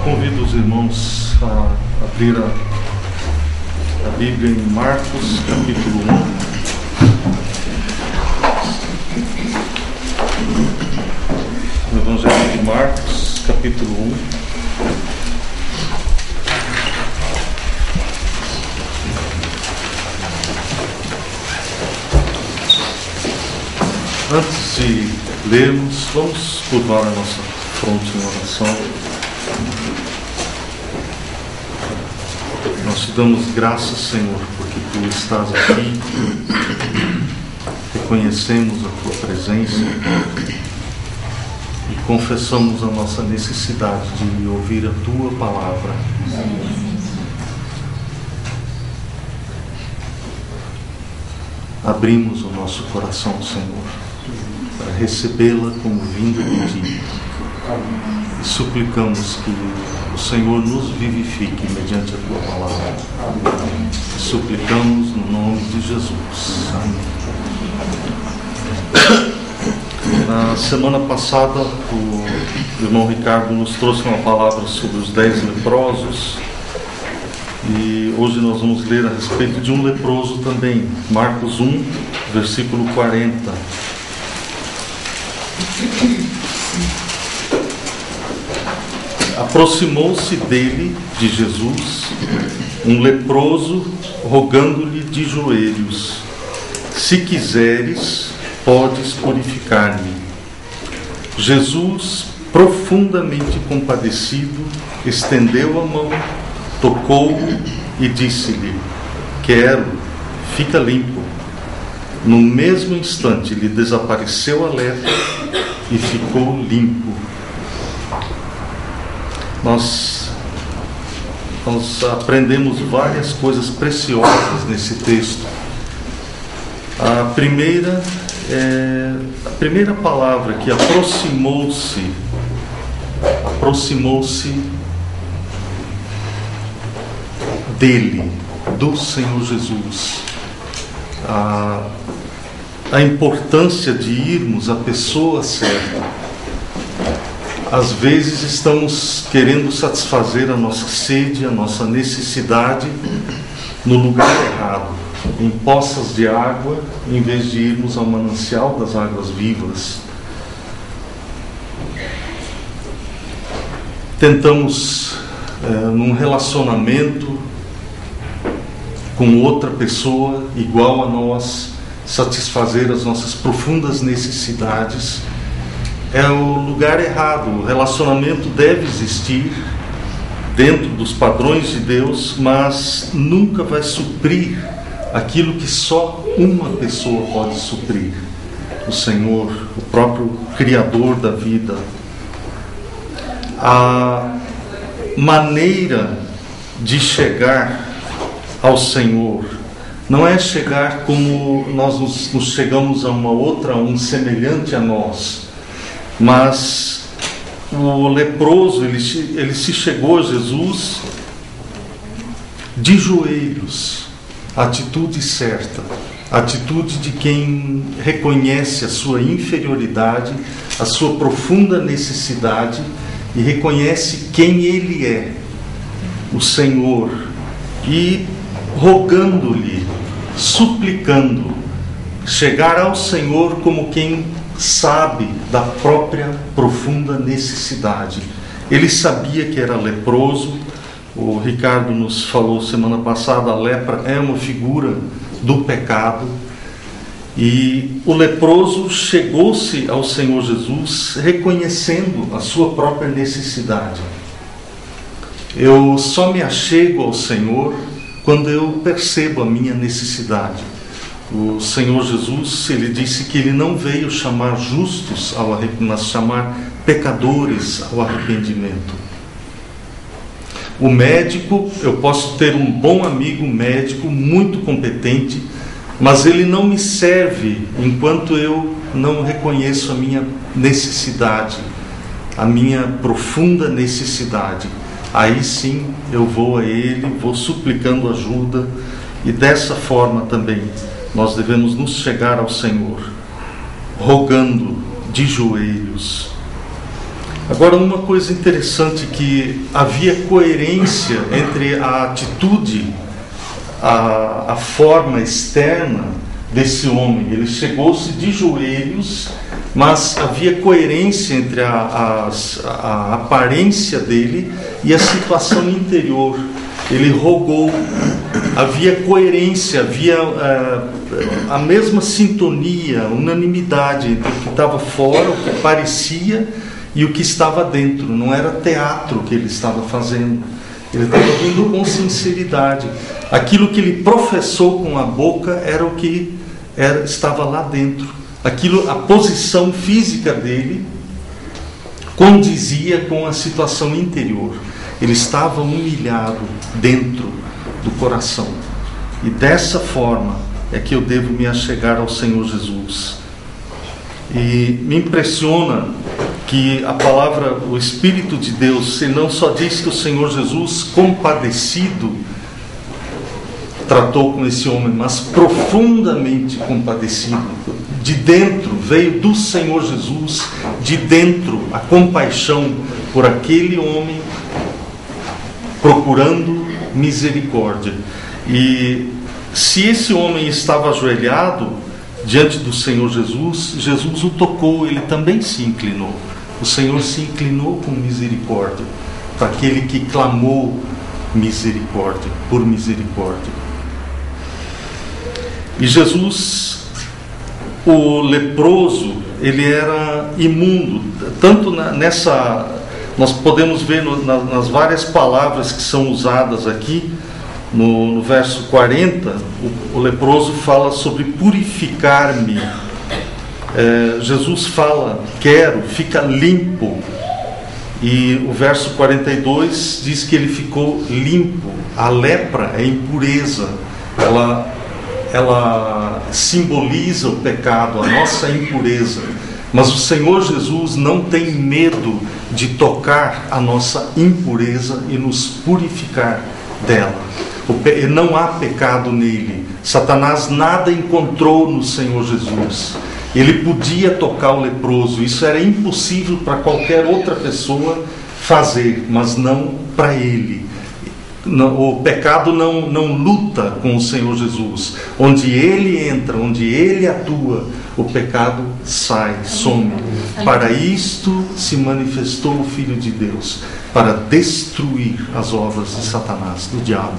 Convido os irmãos a abrir a Bíblia em Marcos, capítulo 1. No Evangelho de Marcos, capítulo 1. Antes de lermos, vamos curvar a nossa fronte em oração. Nós te damos graças, Senhor, porque Tu estás aqui. Reconhecemos a Tua presença e confessamos a nossa necessidade de ouvir a Tua palavra. Abrimos o nosso coração, Senhor, para recebê-la como vinda de Ti. E suplicamos que o Senhor nos vivifique mediante a Tua palavra. E suplicamos no nome de Jesus. Amém. Na semana passada, o irmão Ricardo nos trouxe uma palavra sobre os 10 leprosos. E hoje nós vamos ler a respeito de um leproso também. Marcos 1, versículo 40. Aproximou-se dele, de Jesus, um leproso, rogando-lhe de joelhos: se quiseres, podes purificar-me. Jesus, profundamente compadecido, estendeu a mão, tocou-o e disse-lhe: quero, fica limpo. No mesmo instante lhe desapareceu a lepra e ficou limpo. Nós aprendemos várias coisas preciosas nesse texto. A primeira palavra que aproximou-se dele, do Senhor Jesus. A importância de irmos à pessoa certa. Às vezes estamos querendo satisfazer a nossa sede, a nossa necessidade no lugar errado, em poças de água, em vez de irmos ao manancial das águas vivas. Tentamos, num relacionamento com outra pessoa igual a nós, satisfazer as nossas profundas necessidades. É o lugar errado. O relacionamento deve existir dentro dos padrões de Deus, mas nunca vai suprir aquilo que só uma pessoa pode suprir: o Senhor, o próprio Criador da vida. A maneira de chegar ao Senhor não é chegar como nós nos chegamos a uma outra, um semelhante a nós, mas o leproso, ele se chegou a Jesus de joelhos, a atitude certa, a atitude de quem reconhece a sua inferioridade, a sua profunda necessidade e reconhece quem Ele é, o Senhor, e rogando-lhe, suplicando, chegar ao Senhor como quem sabe da própria profunda necessidade. Ele sabia que era leproso. O Ricardo nos falou semana passada, a lepra é uma figura do pecado. E o leproso chegou-se ao Senhor Jesus reconhecendo a sua própria necessidade. Eu só me achego ao Senhor quando eu percebo a minha necessidade. O Senhor Jesus, Ele disse que Ele não veio chamar justos, mas chamar pecadores ao arrependimento. O médico, eu posso ter um bom amigo médico, muito competente, mas ele não me serve enquanto eu não reconheço a minha necessidade, a minha profunda necessidade. Aí sim eu vou a Ele, vou suplicando ajuda, e dessa forma também nós devemos nos chegar ao Senhor, rogando de joelhos. Agora, uma coisa interessante, que havia coerência entre a atitude, a forma externa desse homem. Ele chegou-se de joelhos, mas havia coerência entre a aparência dele e a situação interior. Ele rogou, havia coerência, havia a mesma sintonia, unanimidade entre o que estava fora, o que parecia, e o que estava dentro. Não era teatro que ele estava fazendo. Ele estava vindo com sinceridade. Aquilo que ele professou com a boca era o que estava lá dentro. A posição física dele condizia com a situação interior. Ele estava humilhado dentro do coração. E dessa forma é que eu devo me achegar ao Senhor Jesus. E me impressiona que a palavra, o Espírito de Deus, ele não só diz que o Senhor Jesus, compadecido, tratou com esse homem, mas profundamente compadecido. De dentro, veio do Senhor Jesus, de dentro, a compaixão por aquele homem, procurando misericórdia. E se esse homem estava ajoelhado diante do Senhor Jesus, Jesus o tocou, ele também se inclinou. O Senhor se inclinou com misericórdia para aquele que clamou misericórdia, por misericórdia. E Jesus, o leproso, ele era imundo. Tanto nós podemos ver nas várias palavras que são usadas aqui, no verso 40, o leproso fala sobre purificar-me. Jesus fala, quero, fica limpo. E o verso 42 diz que ele ficou limpo. A lepra é impureza. Ela simboliza o pecado, a nossa impureza. Mas o Senhor Jesus não tem medo de tocar a nossa impureza e nos purificar dela. Não há pecado nele. Satanás nada encontrou no Senhor Jesus. Ele podia tocar o leproso. Isso era impossível para qualquer outra pessoa fazer, mas não para ele. O pecado não luta com o Senhor Jesus. Onde ele entra, onde ele atua, o pecado sai, some. Para isto se manifestou o Filho de Deus, para destruir as obras de Satanás, do diabo.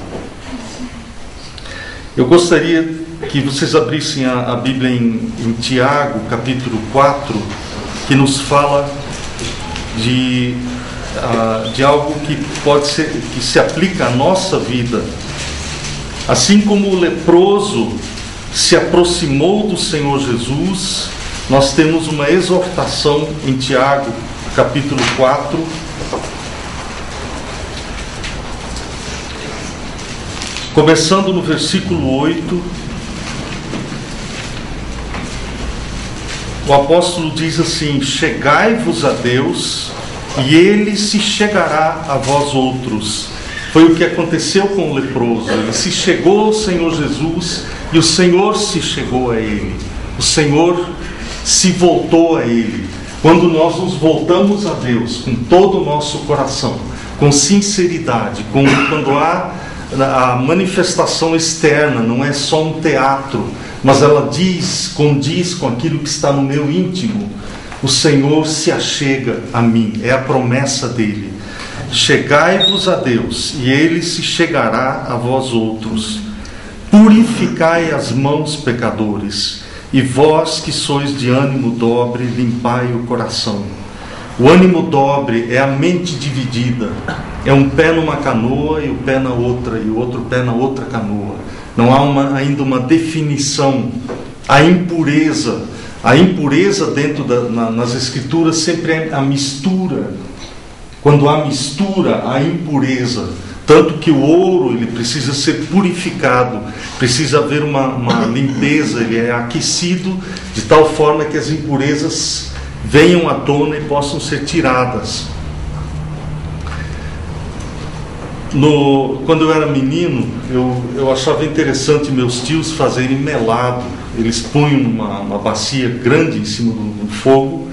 Eu gostaria que vocês abrissem a Bíblia em Tiago, capítulo 4, que nos fala de algo que que se aplica à nossa vida. Assim como o leproso se aproximou do Senhor Jesus, nós temos uma exortação em Tiago, capítulo 4, começando no versículo 8. O apóstolo diz assim: chegai-vos a Deus, e Ele se chegará a vós outros. Foi o que aconteceu com o leproso. Ele se chegou ao Senhor Jesus, e o Senhor se chegou a ele. O Senhor se voltou a ele. Quando nós nos voltamos a Deus com todo o nosso coração, com sinceridade, quando há a manifestação externa, não é só um teatro, mas ela condiz com aquilo que está no meu íntimo, o Senhor se achega a mim. É a promessa dele: chegai-vos a Deus, e Ele se chegará a vós outros. Purificai as mãos, pecadores, e vós que sois de ânimo dobre, limpai o coração. O ânimo dobre é a mente dividida. É um pé numa canoa e o pé na outra, e o outro pé na outra canoa. Não há ainda uma definição. A impureza dentro nas Escrituras sempre é a mistura. Quando há mistura, há impureza. Tanto que o ouro, ele precisa ser purificado, precisa haver uma limpeza, ele é aquecido de tal forma que as impurezas venham à tona e possam ser tiradas. Quando eu era menino, eu achava interessante meus tios fazerem melado. Eles punham uma bacia grande em cima do fogo,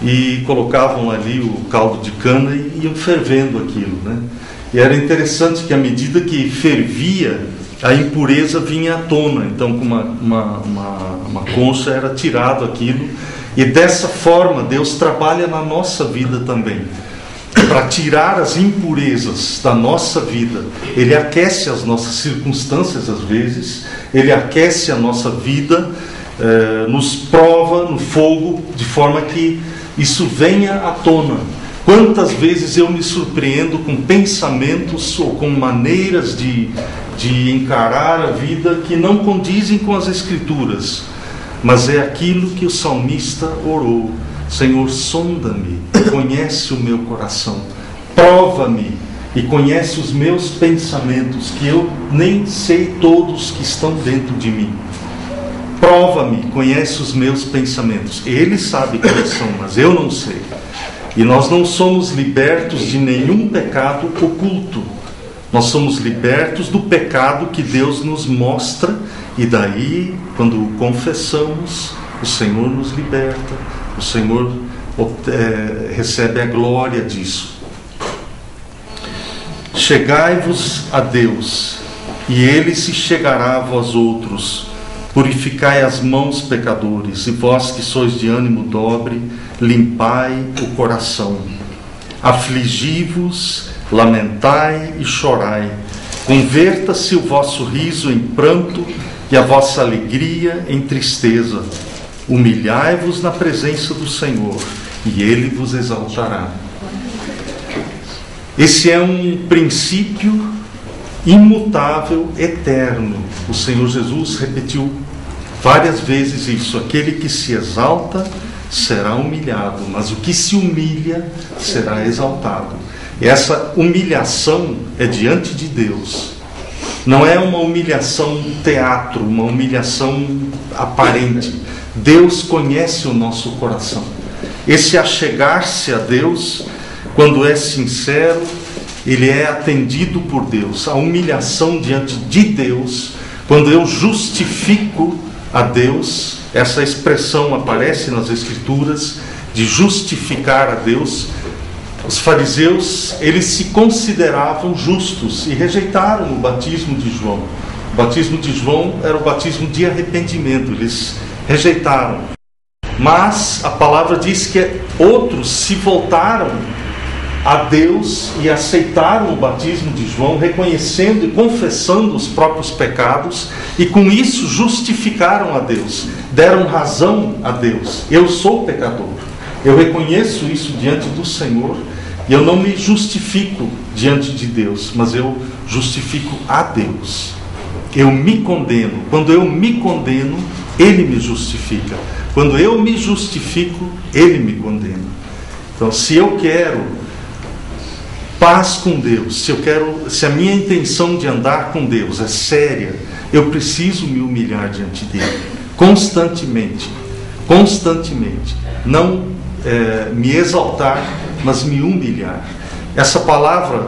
e colocavam ali o caldo de cana e iam fervendo aquilo, né? E era interessante que à medida que fervia, a impureza vinha à tona. Então, com uma concha era tirado aquilo, e dessa forma Deus trabalha na nossa vida também, para tirar as impurezas da nossa vida. Ele aquece as nossas circunstâncias às vezes, Ele aquece a nossa vida, nos prova no fogo, de forma que isso venha à tona. Quantas vezes eu me surpreendo com pensamentos ou com maneiras de encarar a vida que não condizem com as Escrituras, mas é aquilo que o salmista orou: Senhor, sonda-me, conhece o meu coração, prova-me e conhece os meus pensamentos, que eu nem sei todos que estão dentro de mim. Prova-me, conhece os meus pensamentos. Ele sabe quais são, mas eu não sei. E nós não somos libertos de nenhum pecado oculto. Nós somos libertos do pecado que Deus nos mostra, e daí, quando o confessamos, o Senhor nos liberta, o Senhor recebe a glória disso. Chegai-vos a Deus, e Ele se chegará a vós outros. Purificai as mãos, pecadores, e vós que sois de ânimo dobre, limpai o coração. Afligi-vos, lamentai e chorai. Converta-se o vosso riso em pranto e a vossa alegria em tristeza. Humilhai-vos na presença do Senhor, e Ele vos exaltará. Esse é um princípio imutável, eterno. O Senhor Jesus repetiu várias vezes isso: aquele que se exalta será humilhado, mas o que se humilha será exaltado. E essa humilhação é diante de Deus. Não é uma humilhação teatro, uma humilhação aparente. Deus conhece o nosso coração. Esse achegar-se a Deus, quando é sincero, ele é atendido por Deus. A humilhação diante de Deus, quando eu justifico a Deus, essa expressão aparece nas Escrituras, de justificar a Deus. Os fariseus, eles se consideravam justos e rejeitaram o batismo de João. O batismo de João era o batismo de arrependimento, eles rejeitaram. Mas a palavra diz que outros se voltaram a Deus e aceitaram o batismo de João, reconhecendo e confessando os próprios pecados, e com isso justificaram a Deus, deram razão a Deus. Eu sou pecador, eu reconheço isso diante do Senhor, e eu não me justifico diante de Deus, mas eu justifico a Deus. Eu me condeno. Quando eu me condeno, Ele me justifica. Quando eu me justifico, Ele me condena. Então, se eu quero paz com Deus, se a minha intenção de andar com Deus é séria, eu preciso me humilhar diante dele, constantemente. Não me exaltar, mas me humilhar. Essa palavra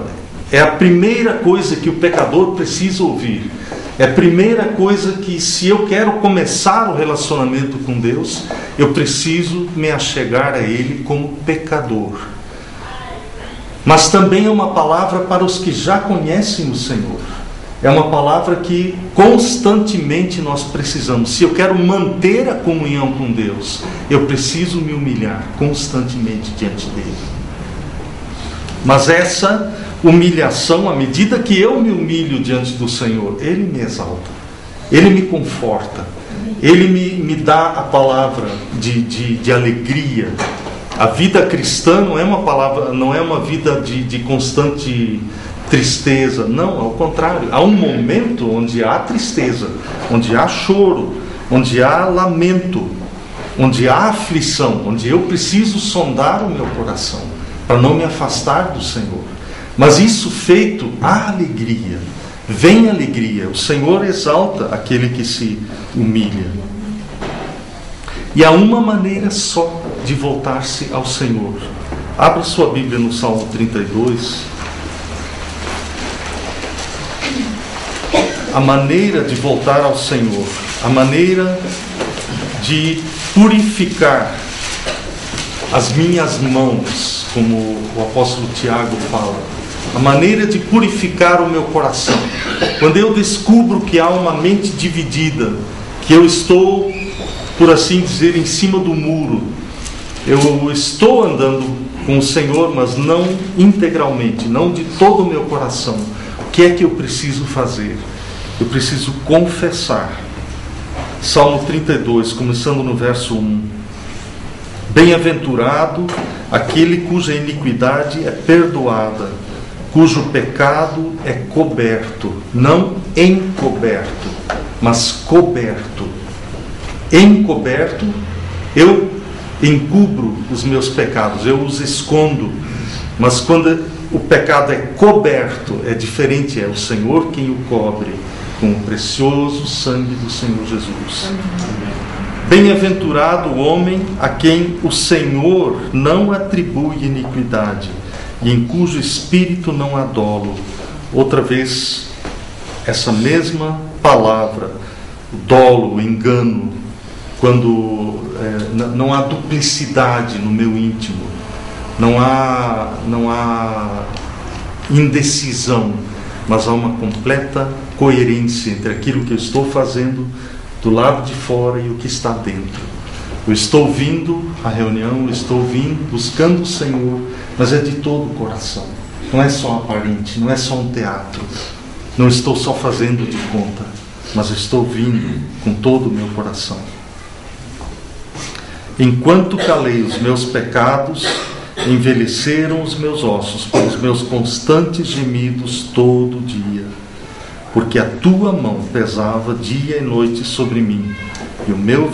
é a primeira coisa que o pecador precisa ouvir. É a primeira coisa que, se eu quero começar o relacionamento com Deus, eu preciso me achegar a Ele como pecador. Mas também é uma palavra para os que já conhecem o Senhor. É uma palavra que constantemente nós precisamos. Se eu quero manter a comunhão com Deus, eu preciso me humilhar constantemente diante dele. Mas essa humilhação, à medida que eu me humilho diante do Senhor, Ele me exalta, Ele me conforta, Ele me dá a palavra de alegria. A vida cristã não é uma vida de constante tristeza. Não, ao contrário. Há um momento onde há tristeza, onde há choro, onde há lamento, onde há aflição, onde eu preciso sondar o meu coração para não me afastar do Senhor. Mas isso feito, há alegria. Vem alegria. O Senhor exalta aquele que se humilha. E há uma maneira só de voltar-se ao Senhor. Abra sua Bíblia no Salmo 32. A maneira de voltar ao Senhor, a maneira de purificar as minhas mãos, como o apóstolo Tiago fala, a maneira de purificar o meu coração. Quando eu descubro que há uma mente dividida, que eu estou, por assim dizer, em cima do muro, eu estou andando com o Senhor, mas não integralmente, não de todo o meu coração. O que é que eu preciso fazer? Eu preciso confessar. Salmo 32, começando no verso 1. Bem-aventurado aquele cuja iniquidade é perdoada, cujo pecado é coberto, não encoberto, mas coberto. Encoberto, eu encubro os meus pecados, eu os escondo, mas quando o pecado é coberto, é diferente, é o Senhor quem o cobre, com o precioso sangue do Senhor Jesus. Bem-aventurado o homem a quem o Senhor não atribui iniquidade e em cujo espírito não há dolo. Outra vez, essa mesma palavra, dolo, engano, quando não há duplicidade no meu íntimo, não há indecisão, mas há uma completa coerência entre aquilo que eu estou fazendo do lado de fora e o que está dentro. Eu estou vindo à reunião, eu estou vindo, buscando o Senhor, mas é de todo o coração. Não é só aparente, não é só um teatro. Não estou só fazendo de conta, mas estou vindo com todo o meu coração. Enquanto calei os meus pecados, envelheceram os meus ossos pelos meus constantes gemidos todo dia, porque a tua mão pesava dia e noite sobre mim, e o meu